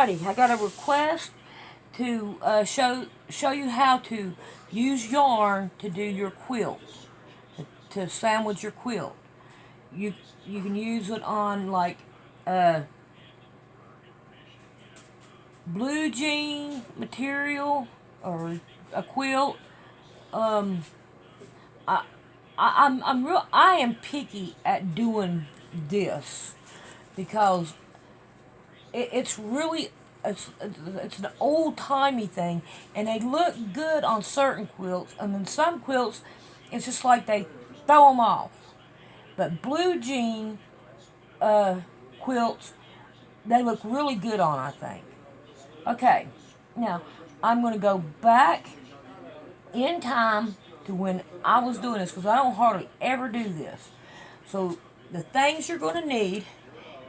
Alrighty, I got a request to show you how to use yarn to do your quilt, to sandwich your quilt. You you can use it on like blue jean material or a quilt. Um, I I am picky at doing this because it's really it's an old timey thing, and they look good on certain quilts, and then some quilts, it's just like they throw them off. But blue jean quilts, they look really good on, I think. Okay, now I'm going to go back in time to when I was doing this because I don't hardly ever do this. So the things you're going to need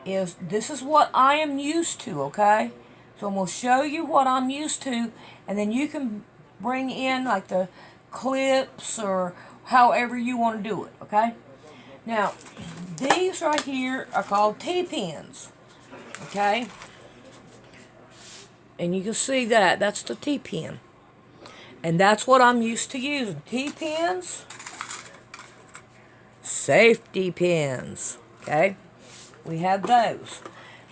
is this is what I am used to, okay? So I'm going to show you what I'm used to, and then you can bring in like the clips or however you want to do it, okay? Now, these right here are called T-pins, okay? And you can see that, that's the T-pin. And that's what I'm used to using. T-pins, safety pins, okay? We have those.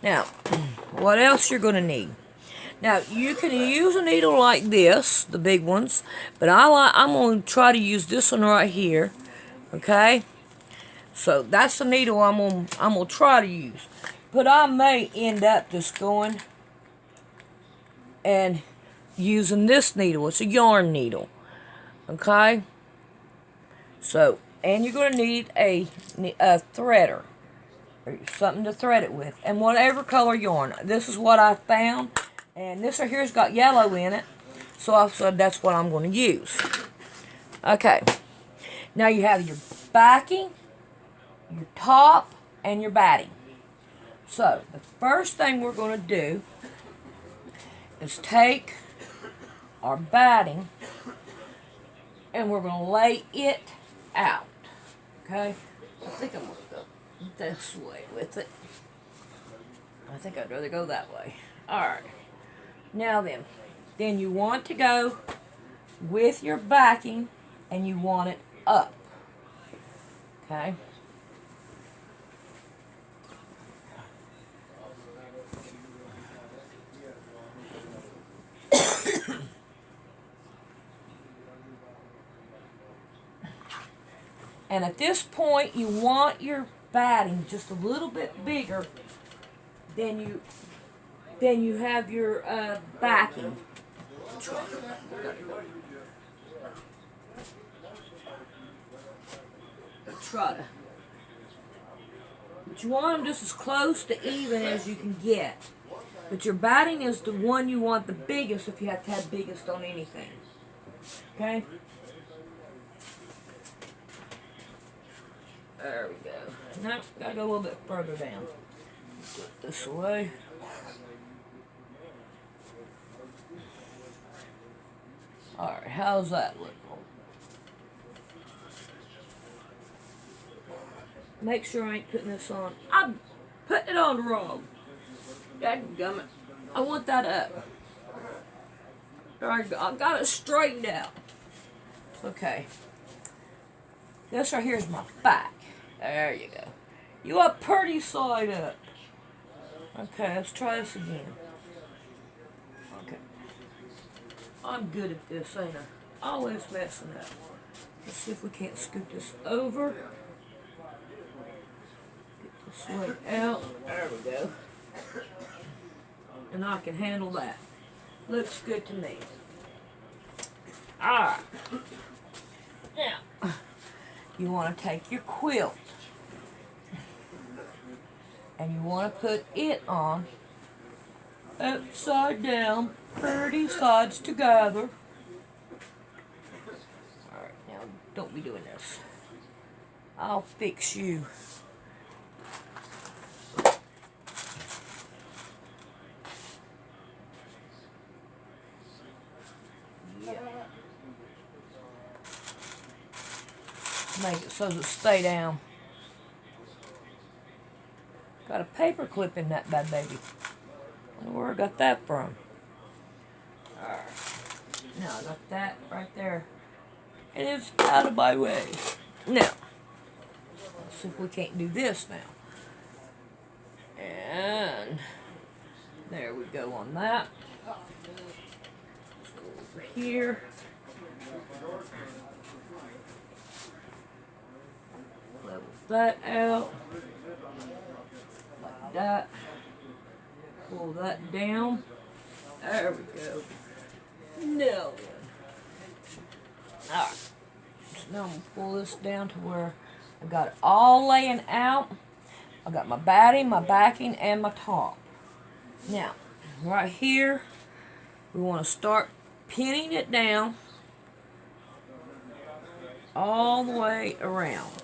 Now, what else you're going to need? Now, you can use a needle like this, the big ones, but I'm going to try to use this one right here, okay? So that's the needle I'm gonna try to use, but I may end up just going and using this needle. It's a yarn needle, okay? So, and you're going to need a threader, or something to thread it with, and whatever color yarn. This is what I found, and this right here's got yellow in it, so I said that's what I'm going to use. Okay, now you have your backing, your top, and your batting. So, the first thing we're going to do is take our batting and we're going to lay it out. Okay? I think I'm going to go this way with it. I think I'd rather go that way. Alright. Now then you want to go with your backing and you want it up. Okay? And at this point, you want your batting just a little bit bigger than you have your backing. Try to. But you want them just as close to even as you can get. But your batting is the one you want the biggest if you have to have biggest on anything. Okay? There we go. Now, gotta go a little bit further down. Do it this way. Alright, how's that look? Make sure I ain't putting this on. I'm putting it on wrong. Dadgummit. I want that up. There we go. I got it straightened out. Okay. This right here is my back. There you go. You up pretty side up. Okay, let's try this again. Okay. I'm good at this, ain't I? Always messing up. Let's see if we can't scoot this over. Get this way out. There we go. And I can handle that. Looks good to me. Alright. Now, you want to take your quilt and you want to put it on upside down, 30 sides together. Alright, now don't be doing this. I'll fix you. Make it so it stay down. Got a paper clip in that bad baby. I don't know where I got that from. Alright. Now I got that right there. And it's out of my way. Now, let's see if we can't do this now. And there we go on that. Over here. Level that out. Like that. Pull that down. There we go. Now then. Alright. So now I'm going to pull this down to where I've got it all laying out. I've got my batting, my backing, and my top. Now, right here, we want to start pinning it down all the way around.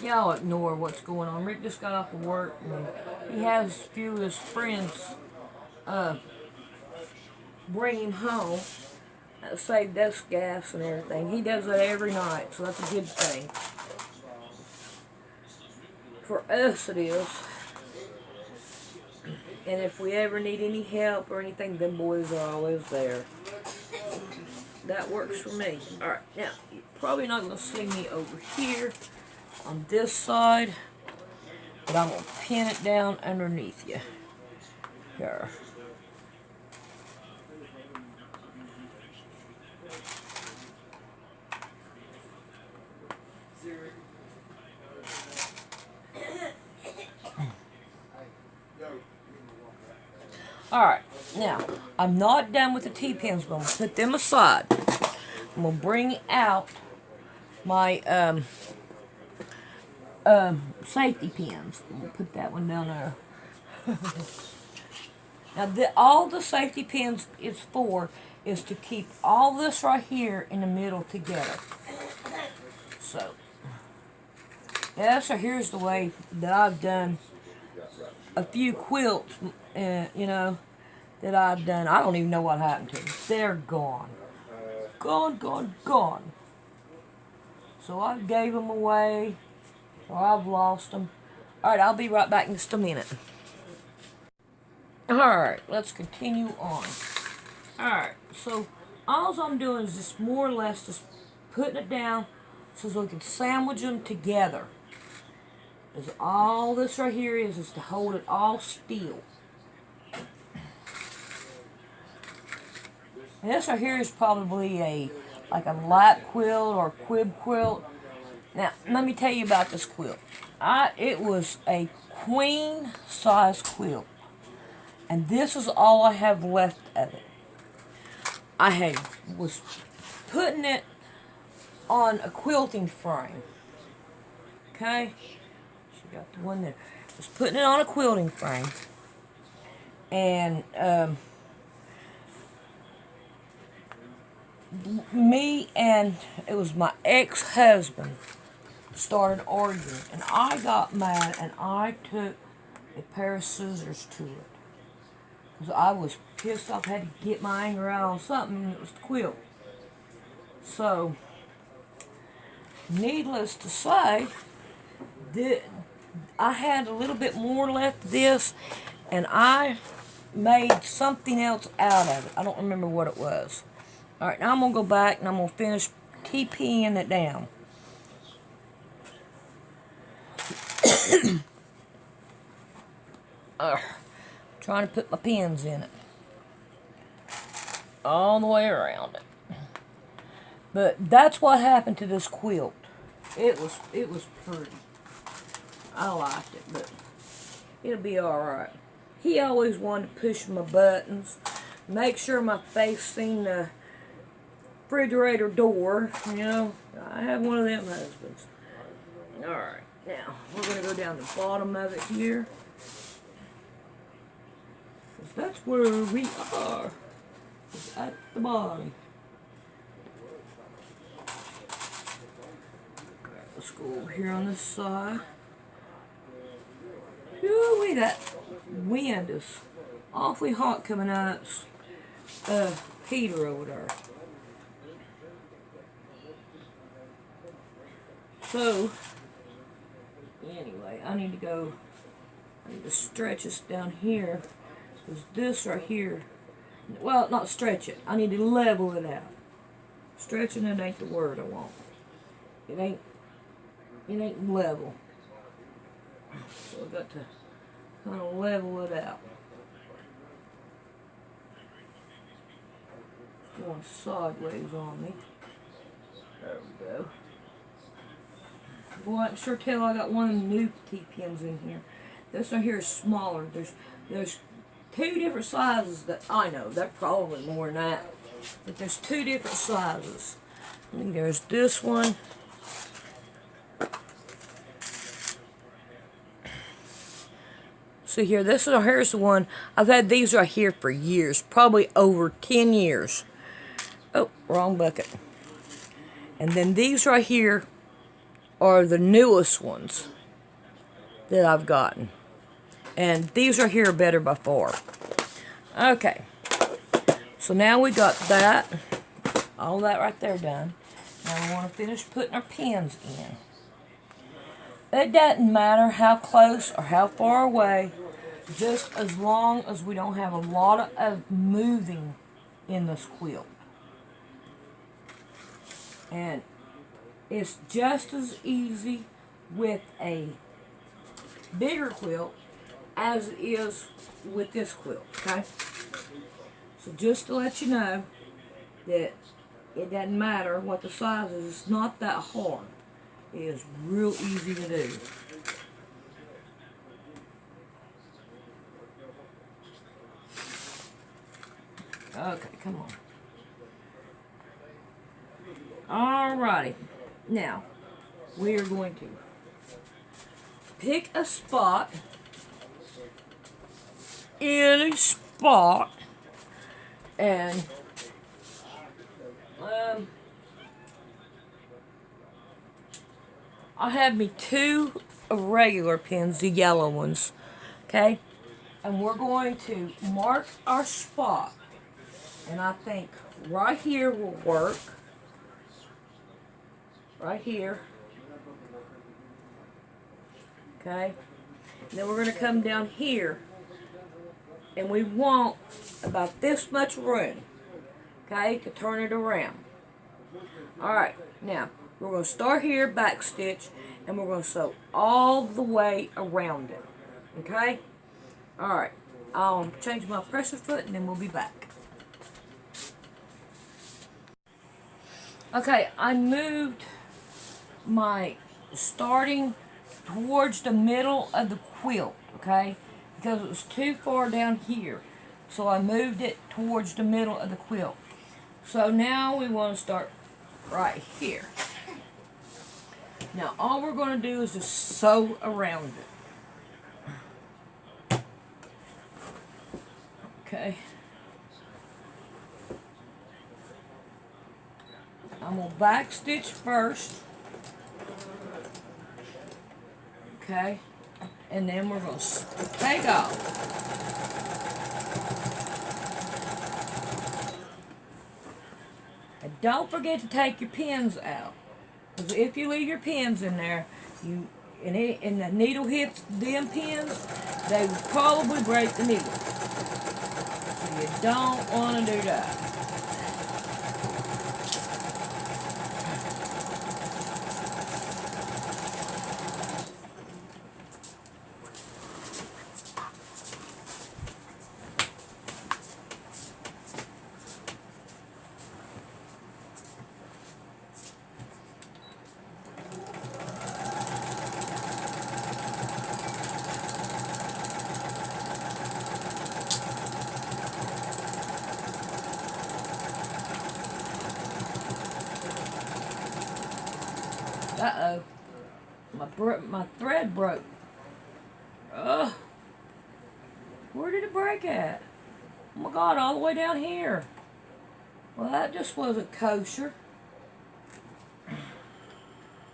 Y'all ignore what's going on. Rick just got off of work and he has a few of his friends bring him home. That'll save desk gas and everything. He does that every night, so that's a good thing. For us it is. And if we ever need any help or anything, them boys are always there. That works for me. Alright, now, you're probably not going to see me over here on this side, but I'm going to pin it down underneath you. Here. Alright, now, I'm not done with the T-pins, but I'm going to put them aside. I'm going to bring out my safety pins. I'm going to put that one down there. Now, all the safety pins is for is to keep all this right here in the middle together. So, yeah, so here's the way that I've done a few quilts, you know, that I've done. I don't even know what happened to them. They're gone. Gone, gone, gone. So I gave them away, or I've lost them. Alright, I'll be right back in just a minute. Alright, let's continue on. Alright, so all I'm doing is just more or less just putting it down so we can sandwich them together. Because all this right here is to hold it all still. And this right here is probably like a lap quilt or a quib quilt. Now, let me tell you about this quilt. It was a queen size quilt. And this is all I have left of it. I was putting it on a quilting frame. Okay? She got the one there. Was putting it on a quilting frame. And me and it was my ex-husband started arguing, and I got mad and I took a pair of scissors to it because I was pissed off. I had to get my anger out on something, and it was the quilt. So needless to say, I had a little bit more left of this, and I made something else out of it. I don't remember what it was. Alright, now I'm going to go back and I'm going to finish TPing it down. Trying to put my pins in it. All the way around it. But that's what happened to this quilt. It was pretty. I liked it, but it'll be alright. He always wanted to push my buttons, make sure my face seen the refrigerator door, you know. I have one of them husbands. Alright, now we're going to go down the bottom of it here. Because that's where we are. is at the bottom. Let's go over here on this side. Ooh, that wind is awfully hot coming out of heater over there. So, anyway, I need to stretch this down here. Because this right here, well, not stretch it. I need to level it out. Stretching it ain't the word I want. It ain't level. So I've got to kind of level it out. It's going sideways on me. There we go. Boy, I can sure tell I got one of the new T-pins in here. This one here is smaller. There's two different sizes that I know. They're probably more than that. But there's two different sizes. And there's this one. See here, here's the one. I've had these right here for years. Probably over 10 years. Oh, wrong bucket. And then these right here are the newest ones that I've gotten. And these right here are better by far. Okay. So now we got that. All that right there done. Now we want to finish putting our pins in. It doesn't matter how close or how far away, just as long as we don't have a lot of moving in this quilt. And it's just as easy with a bigger quilt as it is with this quilt, okay? So just to let you know that it doesn't matter what the size is, it's not that hard. It is real easy to do. Okay, come on. Alrighty. Now, we are going to pick a spot. Any spot. And I have me two regular pins, the yellow ones. Okay? And we're going to mark our spot. And I think right here will work. Right here. Okay? And then we're going to come down here. And we want about this much room. Okay? To turn it around. Alright. Now, we're going to start here, back stitch. And we're going to sew all the way around it. Okay? Alright. I'll change my pressure foot and then we'll be back. Okay, I moved my starting towards the middle of the quilt, okay? Because it was too far down here. So I moved it towards the middle of the quilt. So now we want to start right here. Now all we're going to do is just sew around it. Okay. I'm going to back stitch first. Okay. And then we're going to take off. And don't forget to take your pins out. Because if you leave your pins in there, and the needle hits them pins, they will probably break the needle. So you don't want to do that. Uh-oh. My thread broke. Ugh. Where did it break at? Oh my God, all the way down here. Well, that just wasn't kosher.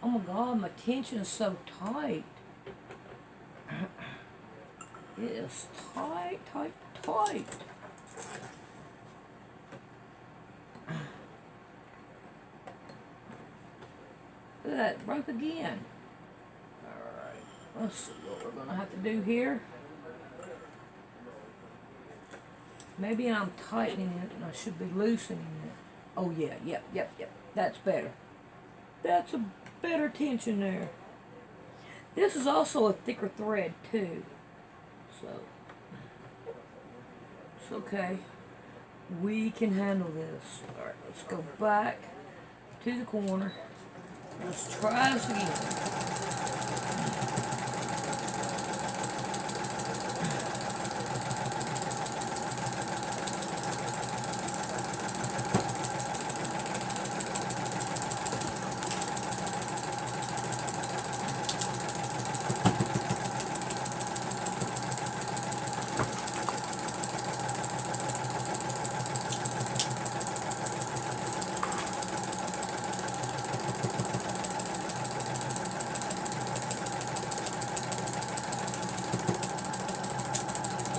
Oh my God, my tension is so tight. It is tight, tight, tight. Look at that, it broke again. Alright, let's see what we're going to have to do here. Maybe I'm tightening it and I should be loosening it. Oh yeah, yep. That's better. That's a better tension there. This is also a thicker thread too. So, it's okay. We can handle this. Alright, let's go back to the corner. Let's try this again.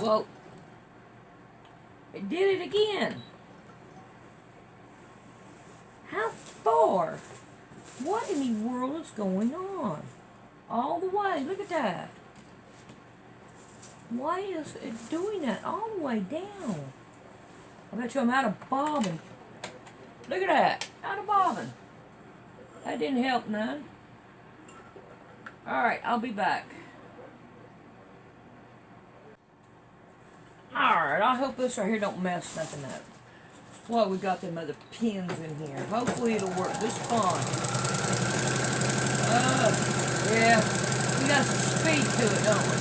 Well, it did it again. How far? What in the world is going on? All the way, look at that. Why is it doing that all the way down? I bet you I'm out of bobbin. Look at that, out of bobbin. That didn't help none. Alright, I'll be back. Alright, I hope this right here don't mess nothing up. Well, we got them other pins in here. Hopefully it'll work just fine. Yeah, we got some speed to it, don't we?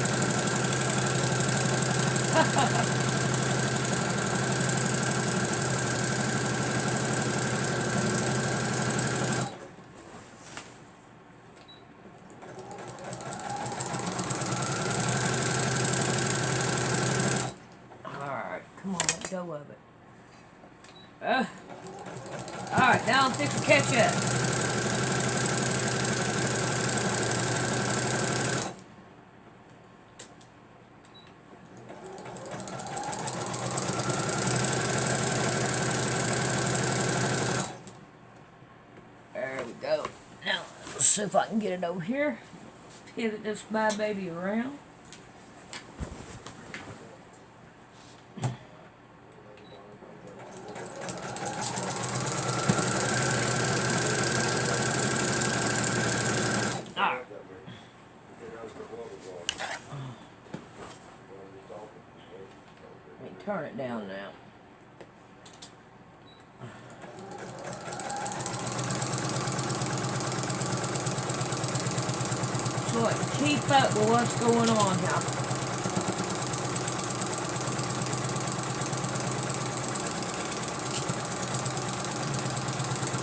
Alright, come on, let go of it. Alright, now I'm fixing to catch up. There we go. Now, let's see if I can get it over here. Pivot this bad baby around. Turn it down now. So I can keep up with what's going on now.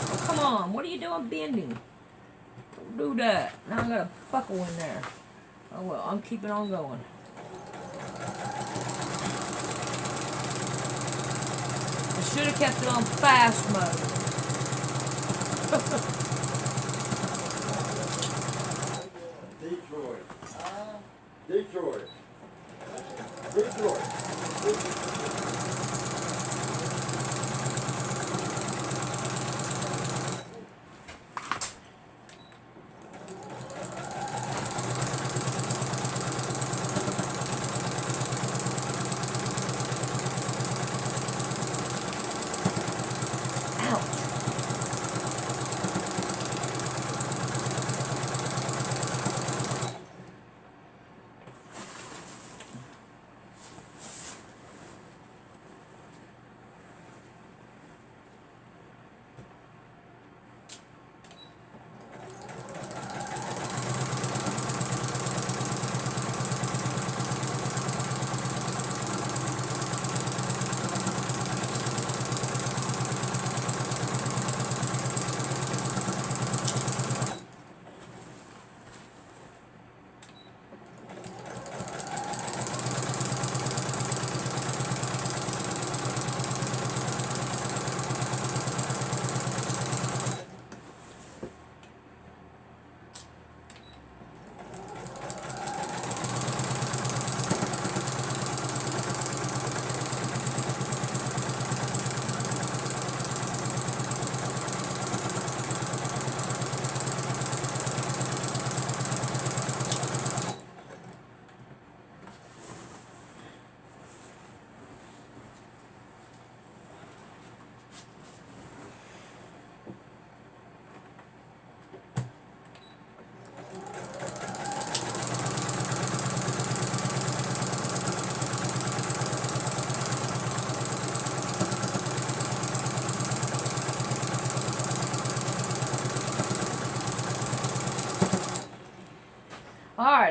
Oh, come on, what are you doing bending? Don't do that. Now I got a buckle in there. Oh well, I'm keeping on going. Should have kept it on fast mode. Detroit.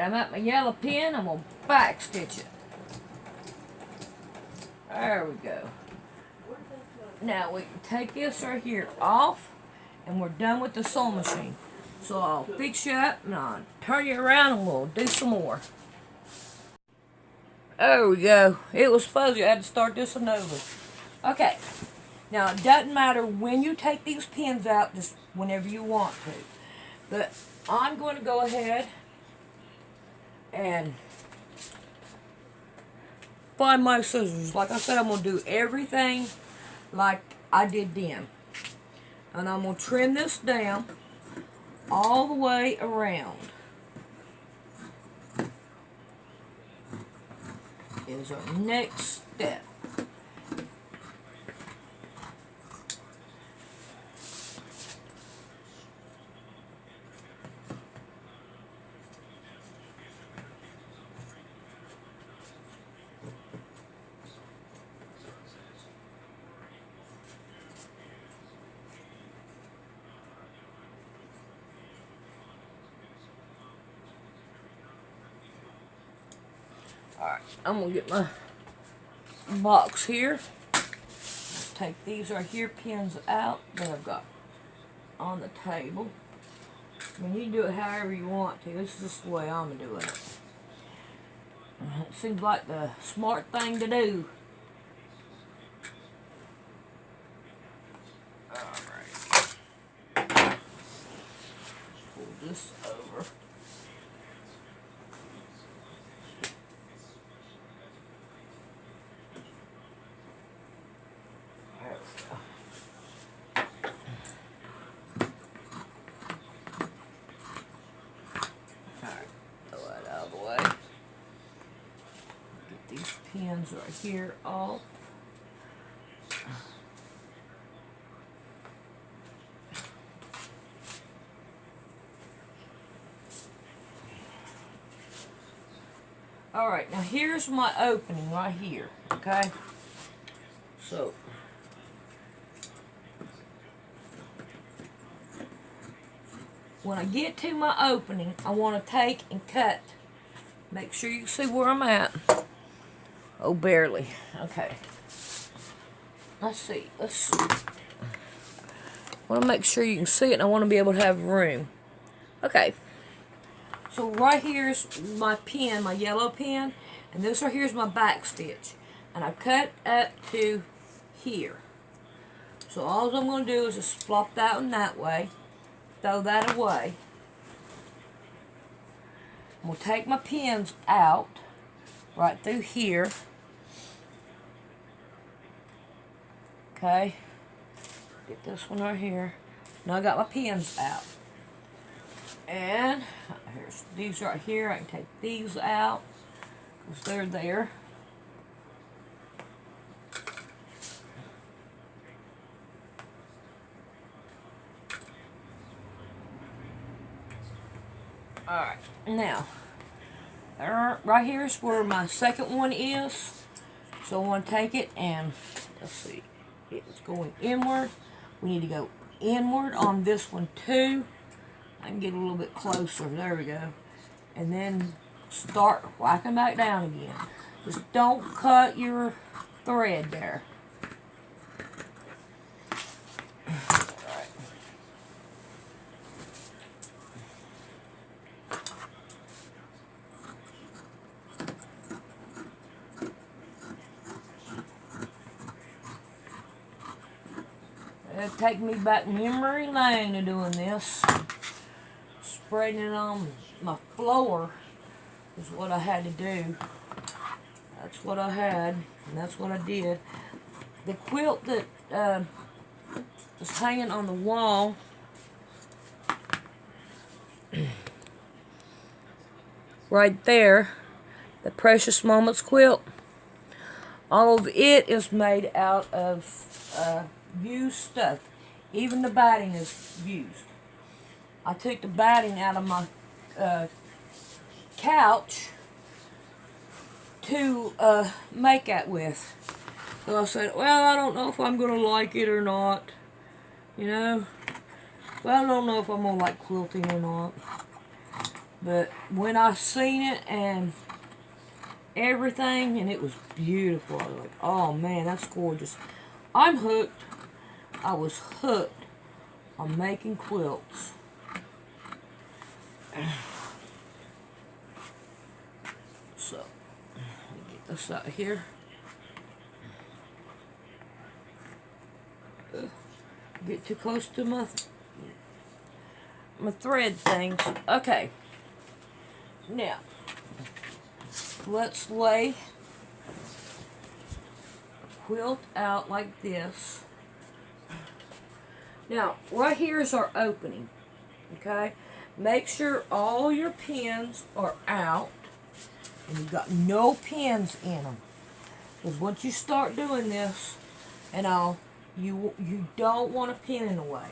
I'm at my yellow pin. I'm going to back stitch it. There we go. Now we can take this right here off, and we're done with the sewing machine. So I'll fix you up, and I'll turn you around, and we'll do some more. There we go. It was fuzzy. I had to start this one over. Okay. Now, it doesn't matter when you take these pins out, just whenever you want to. But I'm going to go ahead and find my scissors. Like I said, I'm going to do everything like I did then. And I'm going to trim this down all the way around. Is our next step. Alright, I'm going to get my box here. Let's take these right here, pins out that I've got on the table. I mean, you can do it however you want to. This is just the way I'm doing it. It seems like the smart thing to do. Alright. Pull this over. Pins right here off. Alright, now here's my opening right here, okay? So, when I get to my opening, I want to take and cut. Make sure you can see where I'm at. Oh, barely. Okay. Let's see. I want to make sure you can see it, and I want to be able to have room. Okay. So right here's my pin, my yellow pin, and this right here is my back stitch. And I cut up to here. So all I'm going to do is just flop that one that way, throw that away. I'm going to take my pins out right through here. Okay, get this one right here. Now I got my pins out. And here's these right here. I can take these out because they're there. Alright, now, right here is where my second one is. So I want to take it and, let's see. It's going inward. We need to go inward on this one too. I can get a little bit closer. There we go. And then start whacking back down again. Just don't cut your thread there. Alright. It'll take me back memory lane to doing this. Spreading it on my floor is what I had to do. That's what I had, and that's what I did. The quilt that was hanging on the wall right there, the Precious Moments quilt, all of it is made out of used stuff. Even the batting is used. I took the batting out of my couch to make that with. So I said, well, I don't know if I'm going to like it or not. You know? Well, I don't know if I'm going to like quilting or not. But when I seen it and everything, and it was beautiful, I was like, oh man, that's gorgeous. I'm hooked. I was hooked on making quilts. So, let me get this out of here. Get too close to my thread things. Okay. Now, let's lay a quilt out like this. Now, right here is our opening. Okay? Make sure all your pins are out and you've got no pins in them. Because once you start doing this and all, you don't want a pin in the way.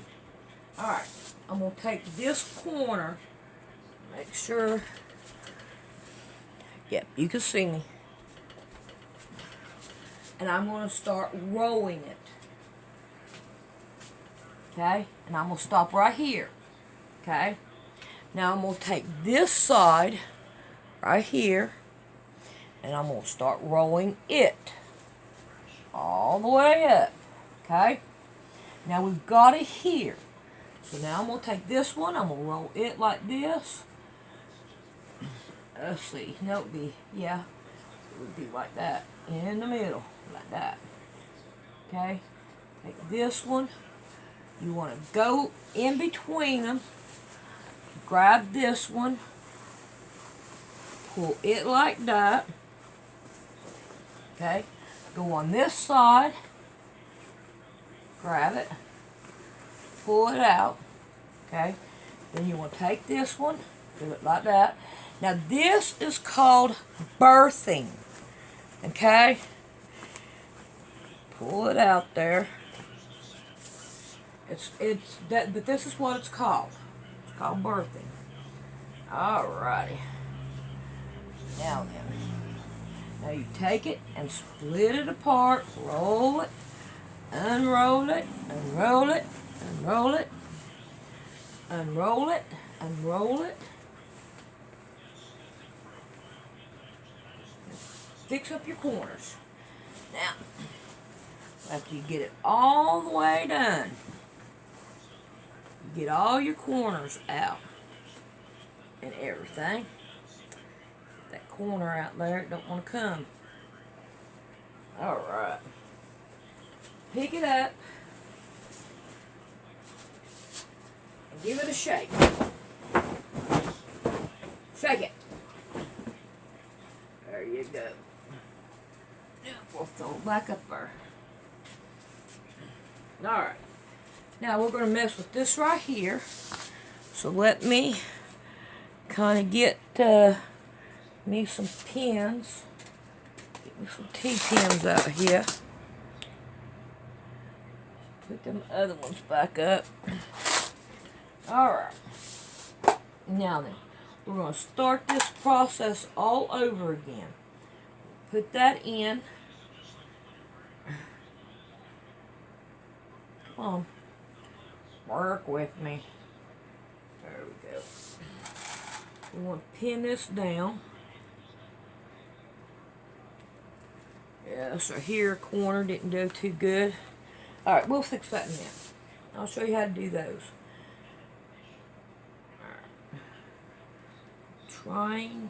Alright, I'm going to take this corner, make sure, yep, you can see me. And I'm going to start rowing it. Okay, and I'm going to stop right here. Okay, now I'm going to take this side right here and I'm going to start rowing it all the way up. Okay, now we've got it here. So now I'm going to take this one, I'm going to roll it like this. Let's see, no, it would be, yeah, it would be like that, in the middle, like that. Okay, take this one, you want to go in between them, grab this one, pull it like that. Okay, go on this side, grab it, pull it out. Okay, then you want to take this one, do it like that. Now this is called birthing. Okay, pull it out there. It's that, but this is what it's called. It's called birthing. Alrighty. Now then, now you take it and split it apart, roll it, unroll it, unroll it, unroll it, unroll it, unroll it. Fix up your corners. Now, after you get it all the way done, you get all your corners out and everything. That corner out there, it don't want to come. Alright. Pick it up and give it a shake. Shake it. There you go. We'll throw it back up there. Alright. Now we're going to mess with this right here. So let me kind of get me some pins. Get me some T-pins out of here. Put them other ones back up. Alright. Now then, we're going to start this process all over again. Put that in. Come on. Work with me. There we go. We want to pin this down. Yeah, so here, corner didn't do too good. Alright, we'll fix that in a minute. I'll show you how to do those. Alright. Trying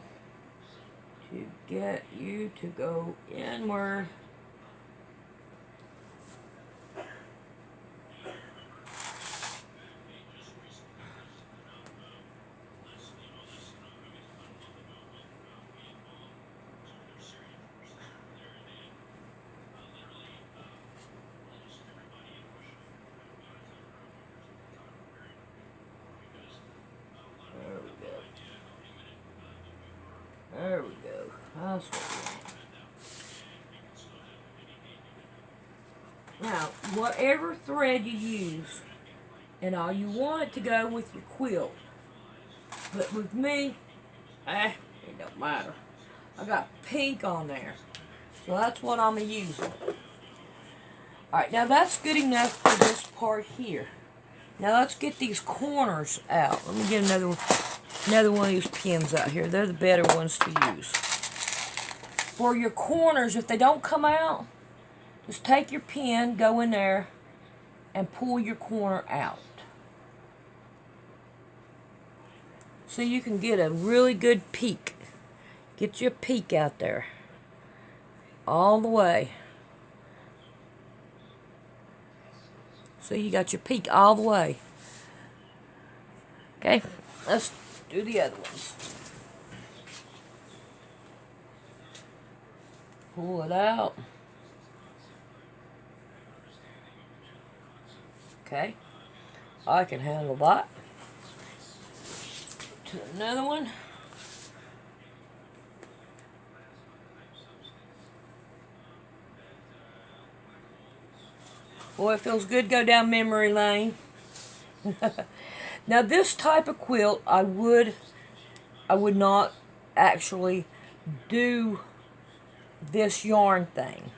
to get you to go inward. There we go. That's what we want. Now, whatever thread you use, and all, you want it to go with your quilt. But with me, it don't matter. I got pink on there. So that's what I'm using. Alright, now that's good enough for this part here. Now let's get these corners out. Let me get another another one of these pins out here. They're the better ones to use. For your corners, if they don't come out, just take your pin, go in there, and pull your corner out. So you can get a really good peek. Get your peek out there. All the way. So you got your peek all the way. Okay, let's do the other ones. Pull it out. Okay, I can handle that. To another one. Boy, it feels good to go down memory lane. Now this type of quilt, I would not actually do this yarn thing.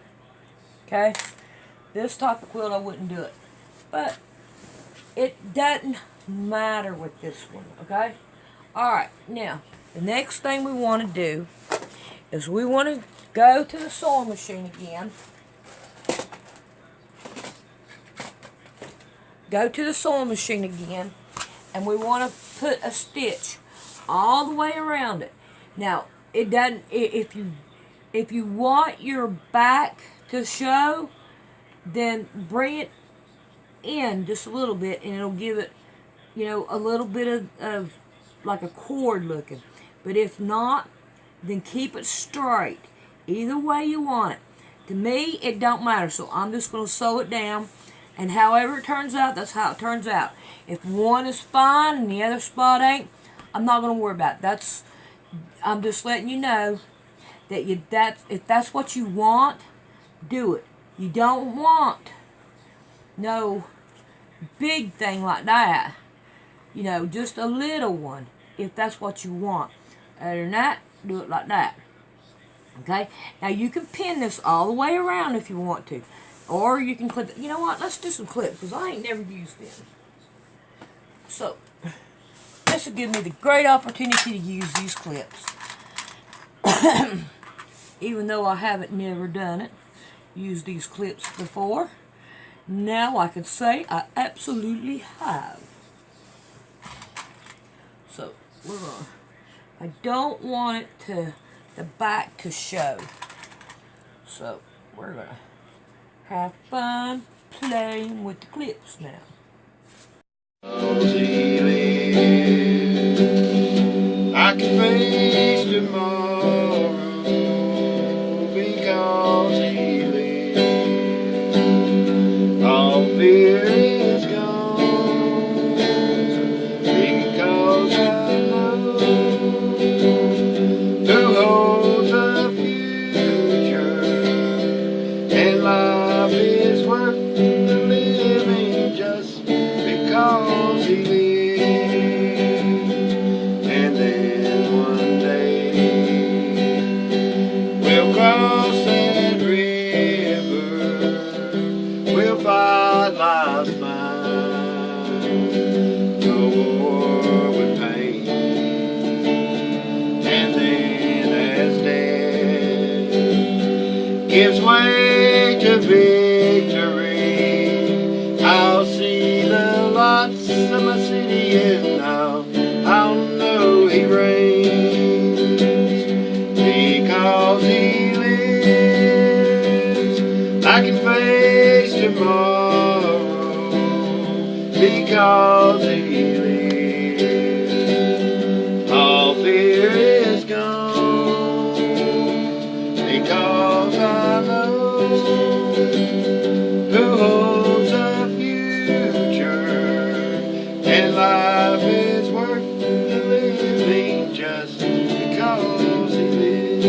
Okay? This type of quilt, I wouldn't do it. But it doesn't matter with this one. Okay? Alright, now, the next thing we want to do is we want to go to the sewing machine again. Go to the sewing machine again, and we want to put a stitch all the way around it. Now, it doesn't. If you want your back to show, then bring it in just a little bit, and it'll give it, you know, a little bit of like a cord looking. But if not, then keep it straight. Either way you want it. To me, it don't matter. So I'm just going to sew it down. And however it turns out, that's how it turns out. If one is fine and the other spot ain't, I'm not going to worry about it. I'm just letting you know that if that's what you want, do it. You don't want no big thing like that. You know, just a little one, if that's what you want. Other than that, do it like that. Okay? Now you can pin this all the way around if you want to. Or you can clip it. You know what? Let's do some clips, because I ain't never used them. So, this will give me the great opportunity to use these clips. Even though I haven't never done it, used these clips before, now I can say I absolutely have. So, we're going. I don't want it the back to show. So, we're going to have fun playing with the clips now. I can face tomorrow because he lives. All fear is gone because I know who holds the future, and life is worth the living just because he lives. And then one day we'll cross that river, we'll fight life's fight, no war with pain. And then as death gives way to victory, I'll see the lights of my city, and I'll know he reigns because he lives. I can face tomorrow because he lives. All fear is gone because I know who holds the future, and life is worth the living just because he lives.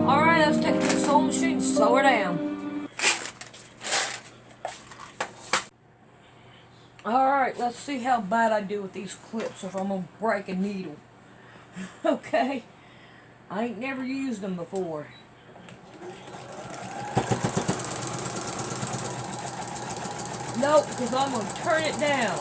Alright, let's take the sewing machine and sew her down. Alright, let's see how bad I do with these clips if I'm going to break a needle. Okay? I ain't never used them before. Nope, because I'm going to turn it down.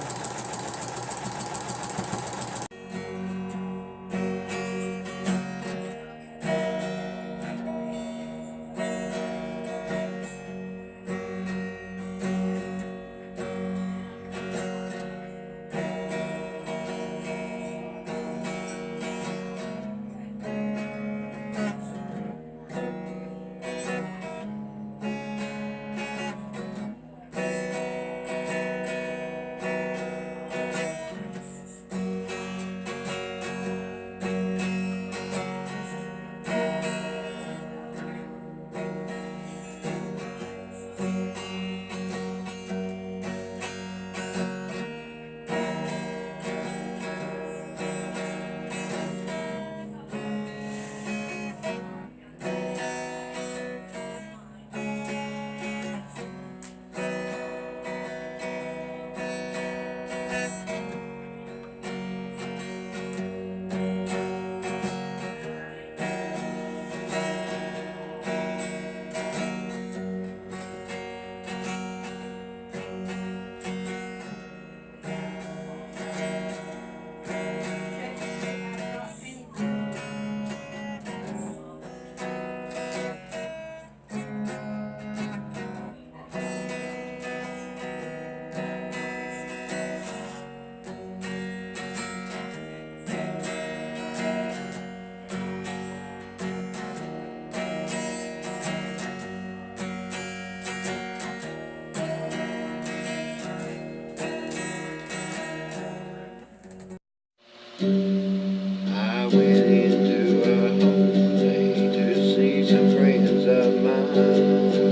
I went into a home today to see some friends of mine.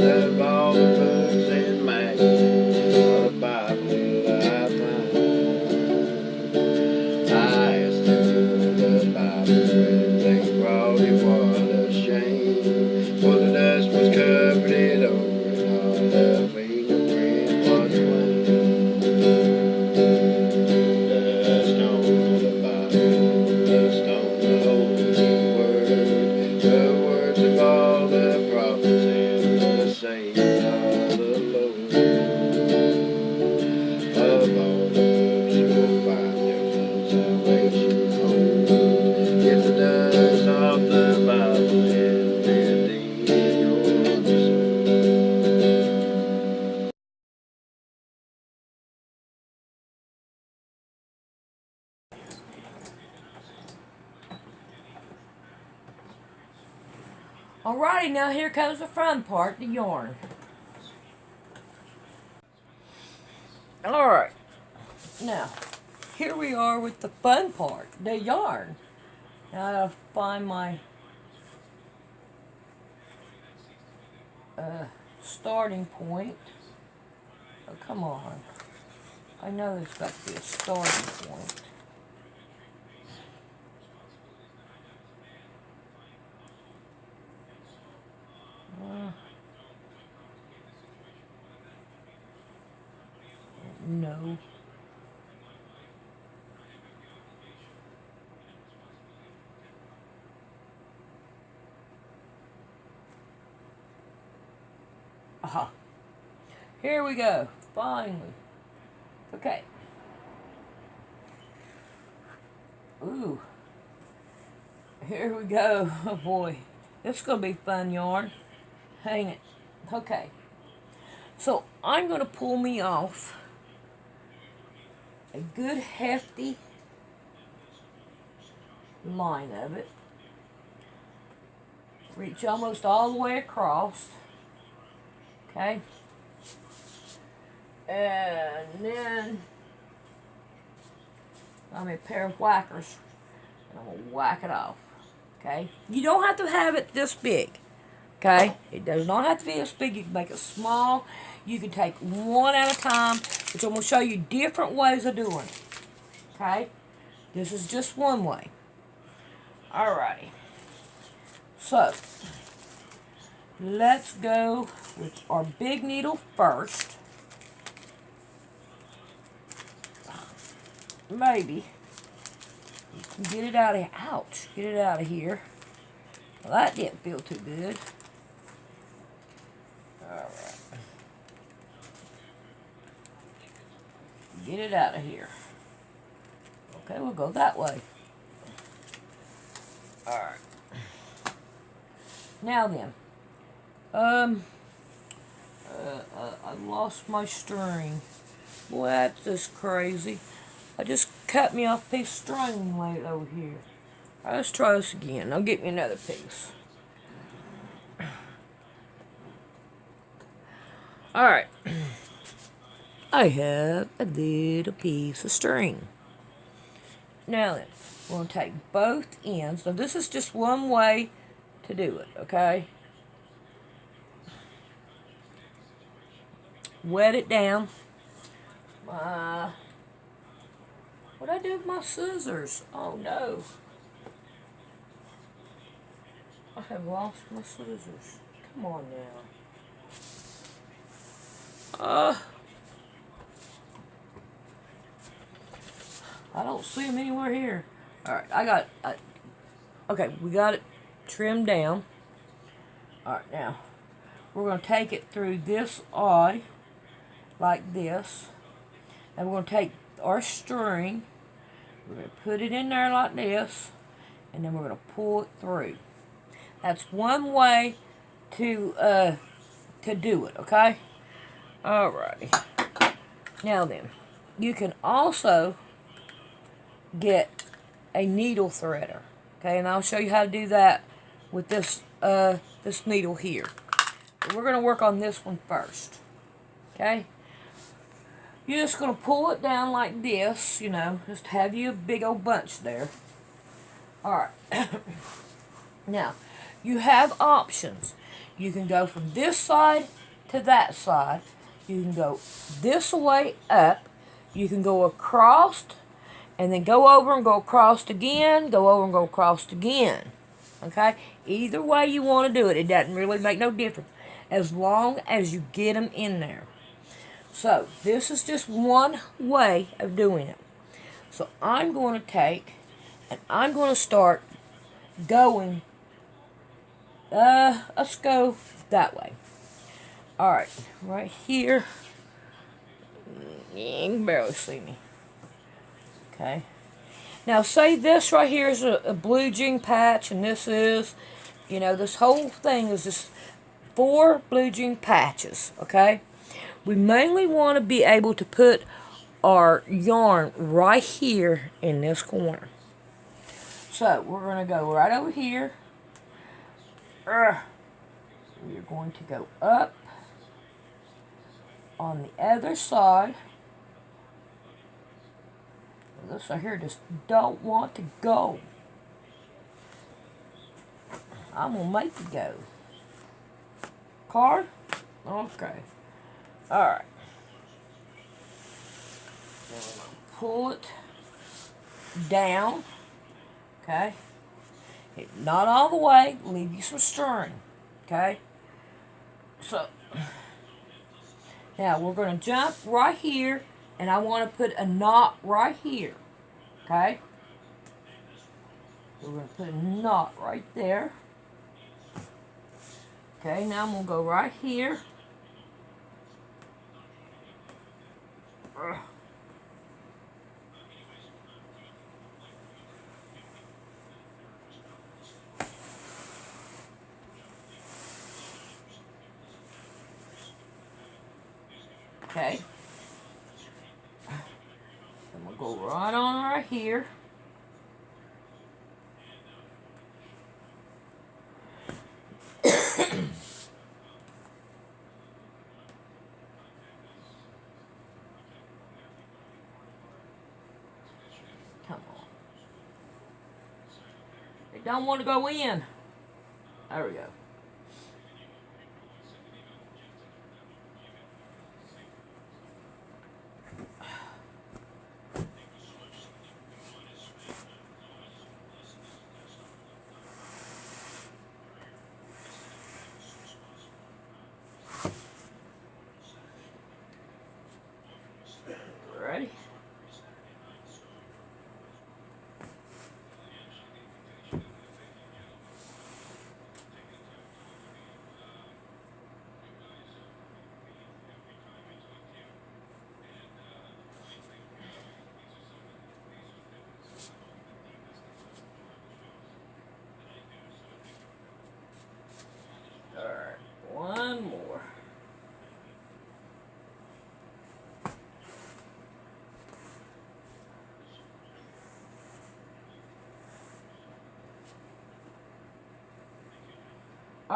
Of all the books and magazines, all the Bible I find. I asked them the Bible when they brought it, what a shame. For the dust was covered it over and all the fingerprint was plain. Dust on the Bible, dust on the holy word, the words of all the prophets and the sayings of the Lord. Of all the books you'll find there's no salvation home. Get the dust off the Bible and redeem your soul. Alrighty, now here comes the fun part, the yarn. Alright, now, here we are with the fun part, the yarn. Now I gotta find my starting point. Oh, come on. I know there's got to be a starting point. No. Aha. Here we go. Finally. Okay. Ooh. Here we go. Oh boy. This is going to be fun yarn. Hang it. Okay. So I'm going to pull me off a good hefty line of it. Reach almost all the way across. Okay. And then I'm a pair of whackers. And I'm going to whack it off. Okay. You don't have to have it this big. Okay. It does not have to be this big. You can make it small. You can take one at a time. Which I'm going to show you different ways of doing it. Okay. This is just one way. Alrighty. So, let's go with our big needle first. maybe you can get it out of here. Ouch, get it out of here. Well, that didn't feel too good. Alright. Get it out of here. Okay, we'll go that way. Alright. Now then. I lost my string. Boy, that's just crazy. I just cut me off a piece of string right over here. Alright, let's try this again. I'll get me another piece. Alright. I have a little piece of string. Now then, we're going to take both ends. Now this is just one way to do it, okay? Wet it down. What'd I do with my scissors? Oh no. I have lost my scissors. Come on now. I don't see them anywhere here. Alright, okay, we got it trimmed down. Alright, now, we're going to take it through this eye, like this. And we're going to take our string, we're going to put it in there like this, and then we're going to pull it through. That's one way to do it, okay? Alrighty. Now then, you can also get a needle threader, okay? And I'll show you how to do that with this this needle here. But we're going to work on this one first, okay? You're just going to pull it down like this, you know, just have you a big old bunch there. Alright. Now, you have options. You can go from this side to that side. You can go this way up. You can go across and then go over and go across again, go over and go across again. Okay? Either way you want to do it, it doesn't really make no difference as long as you get them in there. So, this is just one way of doing it. So, I'm going to take and I'm going to start going, let's go that way. Alright, right here. You can barely see me. Okay. Now, say this right here is a blue jean patch, and this is, you know, this whole thing is just 4 blue jean patches, okay? We mainly want to be able to put our yarn right here in this corner. So, we're going to go right over here. We're going to go up on the other side. This right here just don't want to go. I'm going to make it go. Card? Okay. Alright. Then we're going to pull it down. Okay. Not all the way. Leave you some string. Okay. So, now we're going to jump right here. And I want to put a knot right here. Okay? So we're going to put a knot right there. Okay, now I'm going to go right here. Okay. I'm going to go right on right here. Come on. It don't want to go in. There we go. Ready?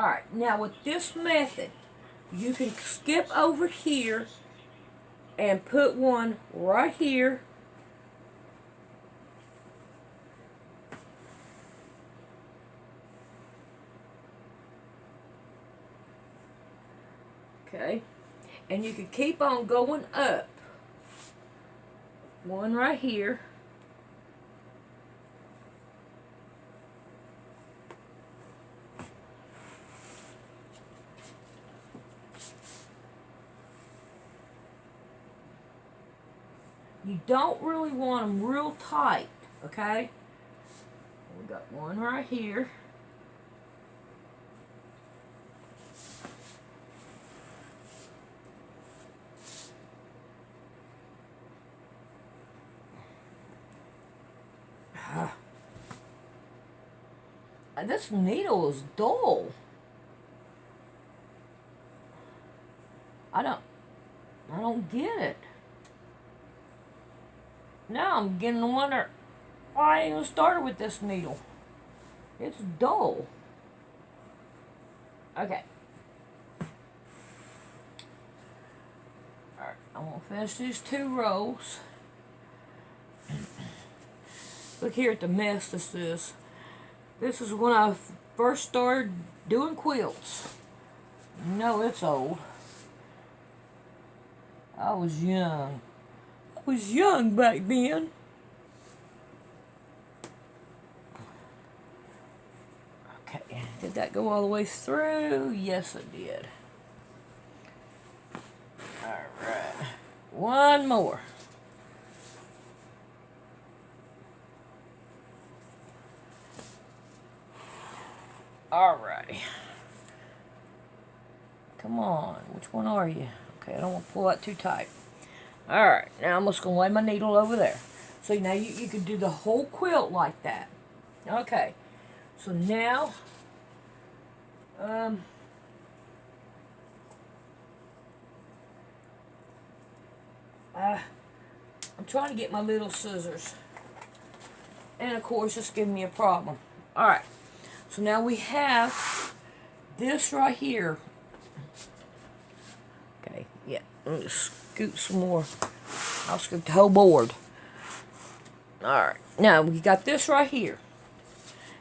Alright, now with this method, you can skip over here and put one right here. Okay, and you can keep on going up. One right here. You don't really want them real tight, okay? We got one right here. This needle is dull. I don't get it. Now I'm getting to wonder why I even started with this needle. It's dull. Okay. Alright, I'm going to finish these 2 rows. Look here at the mess this is. This is when I first started doing quilts. No, it's old. I was young. I was young back then. Okay, did that go all the way through? Yes, it did. Alright, one more. Alrighty. Come on, which one are you? Okay, I don't want to pull that too tight. Alright, now I'm just going to lay my needle over there. So now you can do the whole quilt like that. Okay, so now, I'm trying to get my little scissors. And of course, it's giving me a problem. Alright, so now we have this right here. Okay, yeah, let me scoot some more. I'll scoot the whole board. Alright, now we got this right here.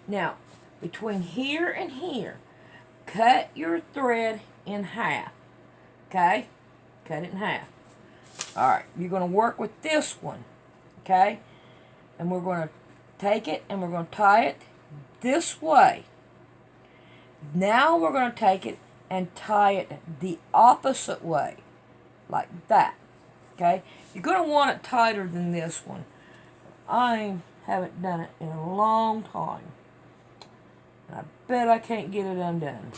Now, between here and here, cut your thread in half. Okay? Cut it in half. Alright, you're going to work with this one. Okay? And we're going to take it and we're going to tie it this way. Now we're going to take it and tie it the opposite way. Like that. Okay? You're going to want it tighter than this one. I haven't done it in a long time. I bet I can't get it undone.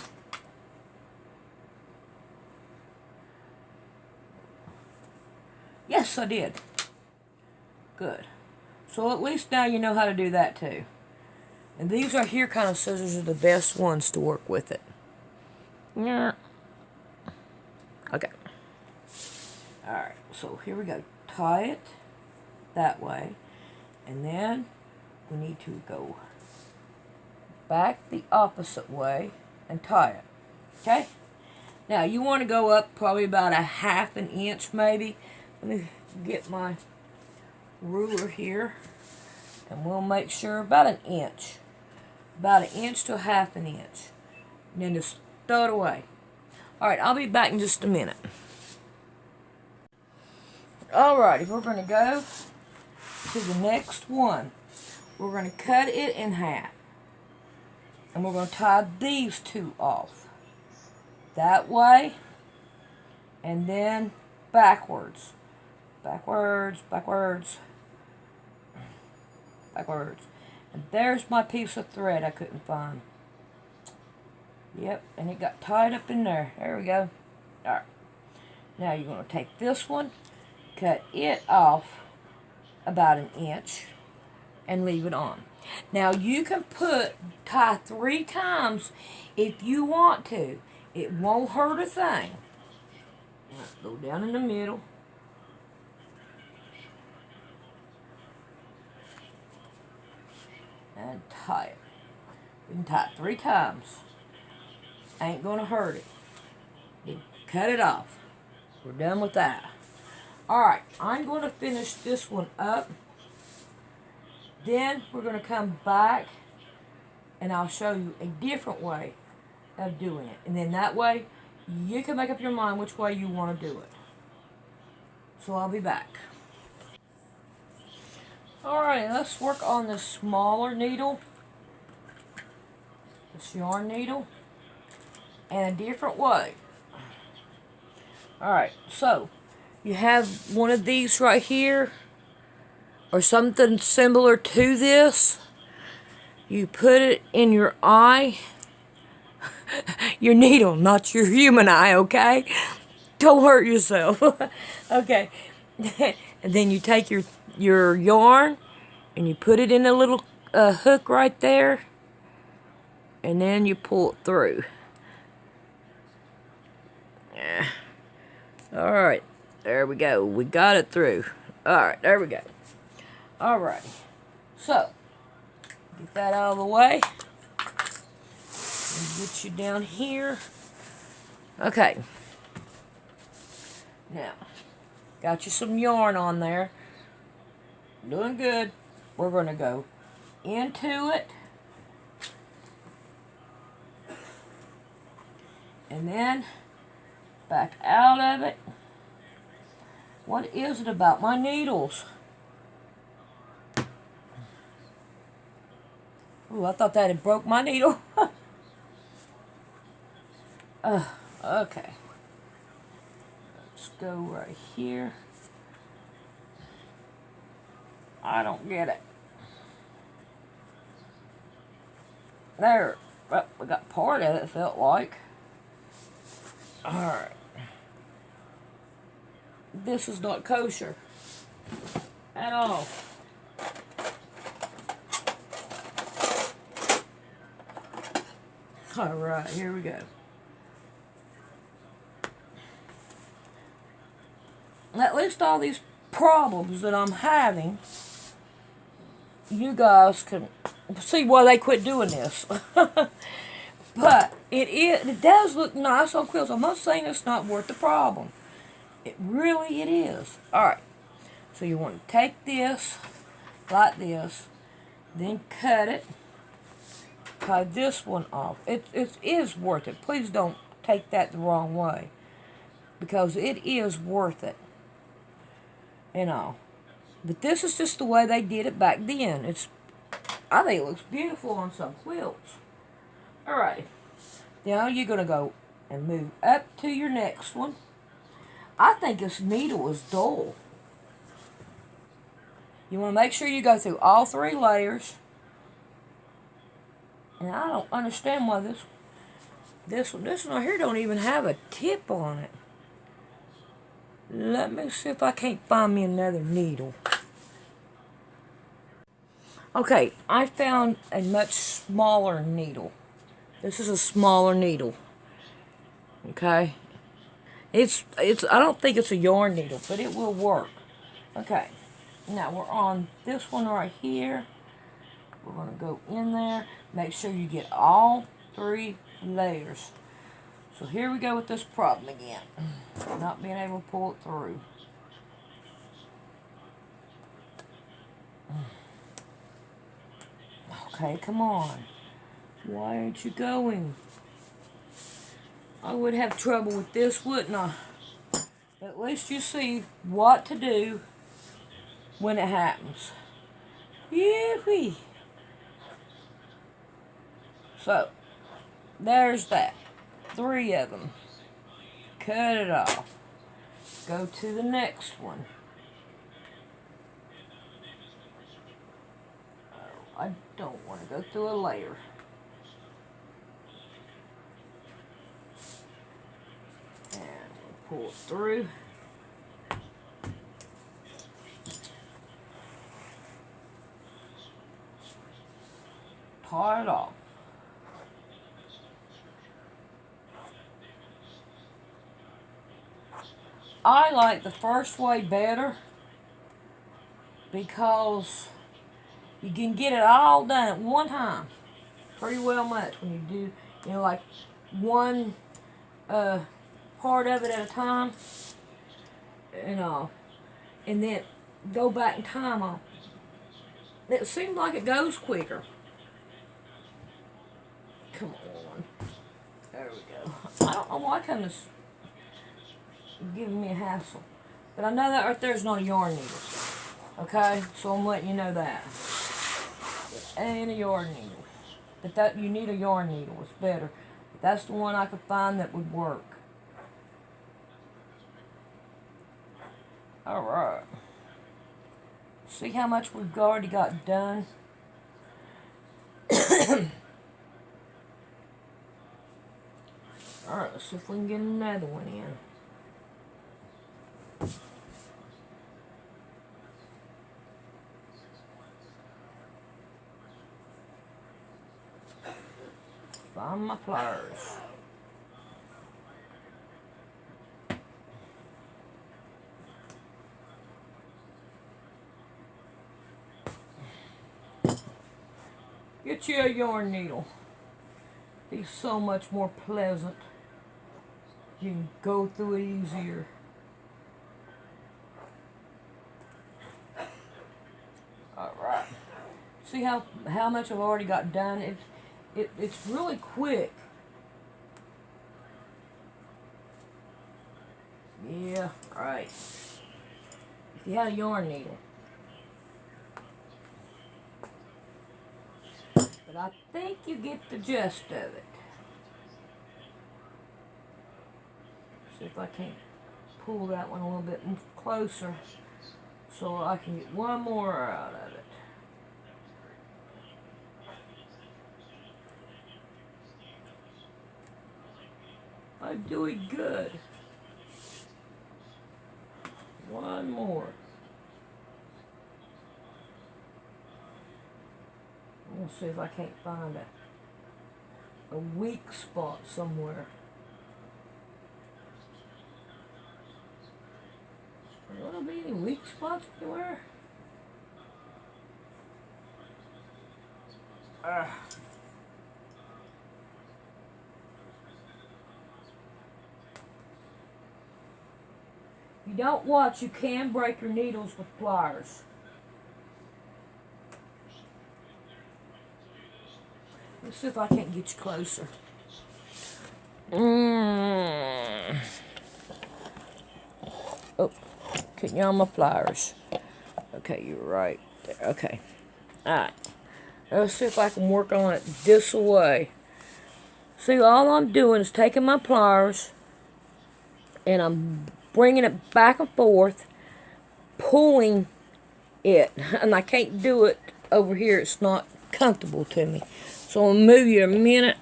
Yes, I did. Good. So at least now you know how to do that too. And these right here kind of scissors are the best ones to work with it. Yeah. Okay. Alright, so here we go. Tie it that way. And then we need to go back the opposite way and tie it. Okay? Now you want to go up probably about a 1/2 inch maybe. Let me get my ruler here. And we'll make sure about 1 inch. About 1 inch to a 1/2 inch. And then just throw it away. Alright, I'll be back in just a minute. Alrighty, we're going to go to the next one. We're going to cut it in half. And we're going to tie these 2 off. That way. And then backwards. Backwards, backwards. Backwards. And there's my piece of thread I couldn't find. Yep, and it got tied up in there. There we go. Alright. Now you're going to take this one, cut it off about 1 inch, and leave it on. Now you can tie 3 times if you want to. It won't hurt a thing. Go down in the middle. And tie it. You can tie it 3 times. Ain't gonna hurt it. You cut it off. We're done with that. Alright, I'm going to finish this one up. Then we're going to come back and I'll show you a different way of doing it. And then that way, you can make up your mind which way you want to do it. So I'll be back. Alright, let's work on this smaller needle. This yarn needle. And a different way. Alright, so you have one of these right here, or something similar to this. You put it in your eye, your needle, not your human eye, okay? Don't hurt yourself. Okay. And then you take your yarn and you put it in a little hook right there, and then you pull it through. Yeah. Alright, there we go. We got it through. Alright, there we go. Alright, so, get that out of the way. And get you down here. Okay. Now, got you some yarn on there. Doing good. We're going to go into it. And then back out of it. What is it about my needles? Ooh, I thought that had broke my needle. Okay. Let's go right here. I don't get it. There. Well, we got part of it, felt like. Alright. This is not kosher. At all. Alright, here we go. At least all these problems that I'm having, you guys can see why they quit doing this. But it does look nice on quilts. I'm not saying it's not worth the problem. It really is. Alright. So you want to take this like this, then cut it. Tie this one off. It is worth it. Please don't take that the wrong way, because it is worth it. You know. But this is just the way they did it back then. I think it looks beautiful on some quilts. Alright. Now you're going to go and move up to your next one. I think this needle is dull. You want to make sure you go through all 3 layers. And I don't understand why this one right here don't even have a tip on it. Let me see if I can't find me another needle. Okay, I found a much smaller needle. This is a smaller needle. Okay. I don't think it's a yarn needle, but it will work. Okay. Now we're on this one right here. We're going to go in there. Make sure you get all 3 layers. So here we go with this problem again. Not being able to pull it through. Okay, come on. Why aren't you going? I would have trouble with this, wouldn't I? At least you see what to do when it happens. Yee-wee. So, there's that. 3 of them. Cut it off. Go to the next one. Oh, I don't want to go through a layer. And we'll pull it through. Tie it off. I like the first way better because you can get it all done at one time. Pretty well much when you do, like one part of it at a time, and then go back in time on. It seems like it goes quicker. Come on. There we go. I don't know why kind of giving me a hassle. But I know that right there is not a yarn needle. Okay? So I'm letting you know that. It ain't a yarn needle. But that you need a yarn needle. It's better. But that's the one I could find that would work. Alright. See how much we've already got done? Alright, let's see if we can get another one in. Find my pliers. Get you a yarn needle. Be so much more pleasant. You can go through it easier. Alright. See how much I've already got done? It's really quick. Yeah, right. If you had a yarn needle. But I think you get the gist of it. See if I can't pull that one a little bit closer so I can get one more out of it. I'm doing good. One more. We'll see if I can't find a weak spot somewhere. Will there be any weak spots anywhere? If you don't watch, you can break your needles with pliers. Let's see if I can't get you closer. Oh, getting you on my pliers. Okay, you're right there. Okay. Alright. Let's see if I can work on it this way. See, all I'm doing is taking my pliers and I'm bringing it back and forth, pulling it. And I can't do it over here. It's not comfortable to me. So I'll move you a minute.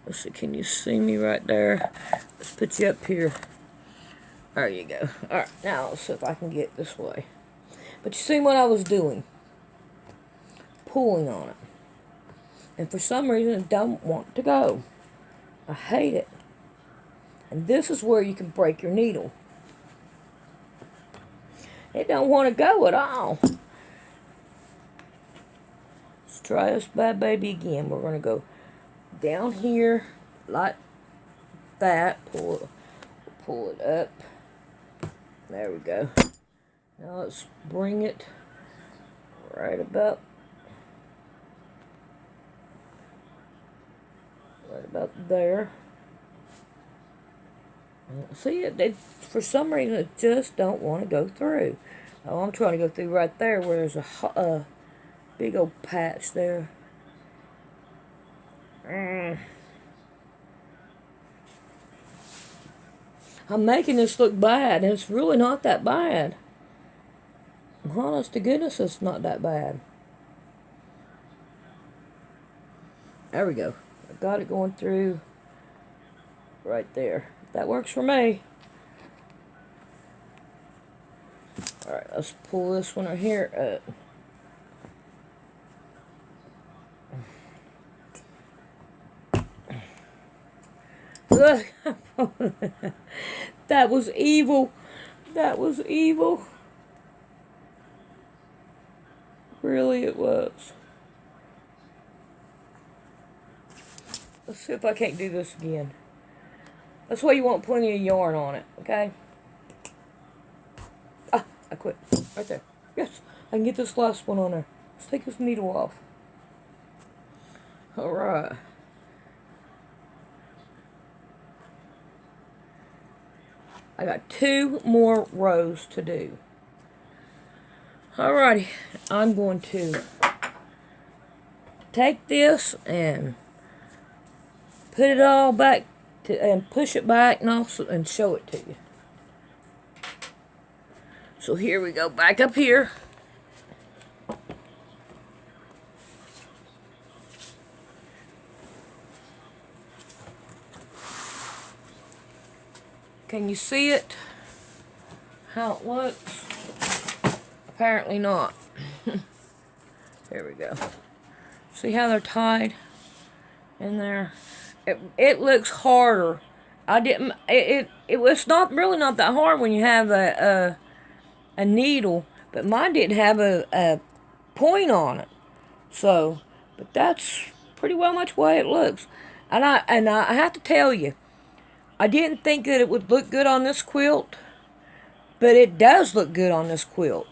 Let's see, can you see me right there? Let's put you up here. There you go. Alright, now let's see if I can get this way. But you see what I was doing? Pulling on it. And for some reason it don't want to go. I hate it. And this is where you can break your needle. It don't want to go at all. Let's try this bad baby again. We're going to go down here like that. Pull it up. There we go. Now let's bring it right about there. See, for some reason it just don't want to go through. Oh, I'm trying to go through right there where there's a big old patch there. I'm making this look bad, and it's really not that bad. Honest to goodness, it's not that bad. There we go. I got it going through right there. That works for me. Alright, let's pull this one right here up. Look. That was evil. That was evil. Really, it was. Let's see if I can't do this again. That's why you want plenty of yarn on it, okay? Ah, I quit. Right there. Yes, I can get this last one on there. Let's take this needle off. Alright. I got 2 more rows to do. Alrighty, I'm going to take this and put it all back and push it back and also and show it to you. So here we go, back up here. Can you see it? How it looks? Apparently not. Here we go. See how they're tied in there? It looks harder. It was not really not that hard when you have a needle, but mine didn't have a point on it. So, but that's pretty well much the way it looks. And I have to tell you, I didn't think that it would look good on this quilt, but it does look good on this quilt.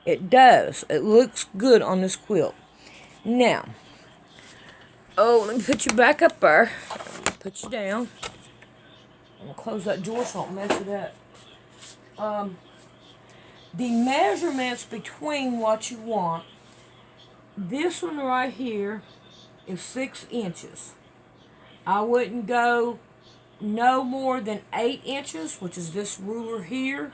It does. It looks good on this quilt. Now, let me put you back up there. Put you down. I'm going to close that door so I don't mess it up. The measurements between what you want, this one right here is 6 inches. I wouldn't go no more than 8 inches, which is this ruler here.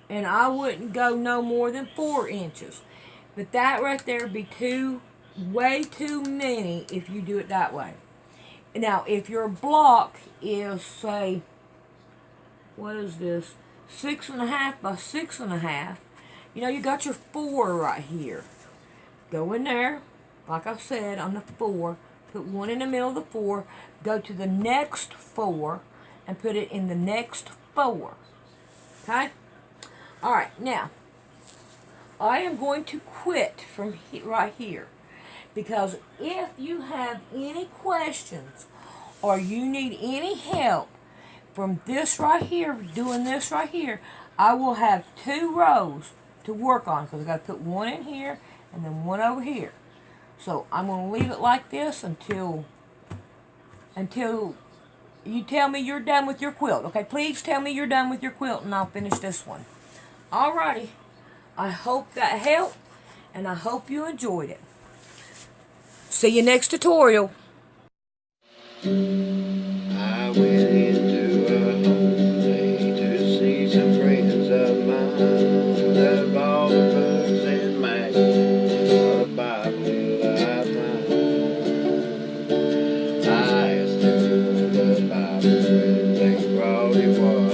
And I wouldn't go no more than 4 inches. But that right there would be way too many if you do it that way. Now, if your block is, say, what is this? 6.5 by 6.5. You know, you got your 4 right here. Go in there, like I said, on the 4. Put one in the middle of the 4. Go to the next 4 and put it in the next 4. Okay? Alright, now, I am going to quit from right here. Because if you have any questions or you need any help from this right here, doing this right here, I will have 2 rows to work on. Because I've got to put one in here and then one over here. So I'm going to leave it like this until you tell me you're done with your quilt. Okay, please tell me you're done with your quilt and I'll finish this one. Alrighty. I hope that helped and I hope you enjoyed it. See you next tutorial. I went into a holiday to see some friends of mine. Of all the books and magazines, what a Bible will I find? I asked them the Bible where they brought it was.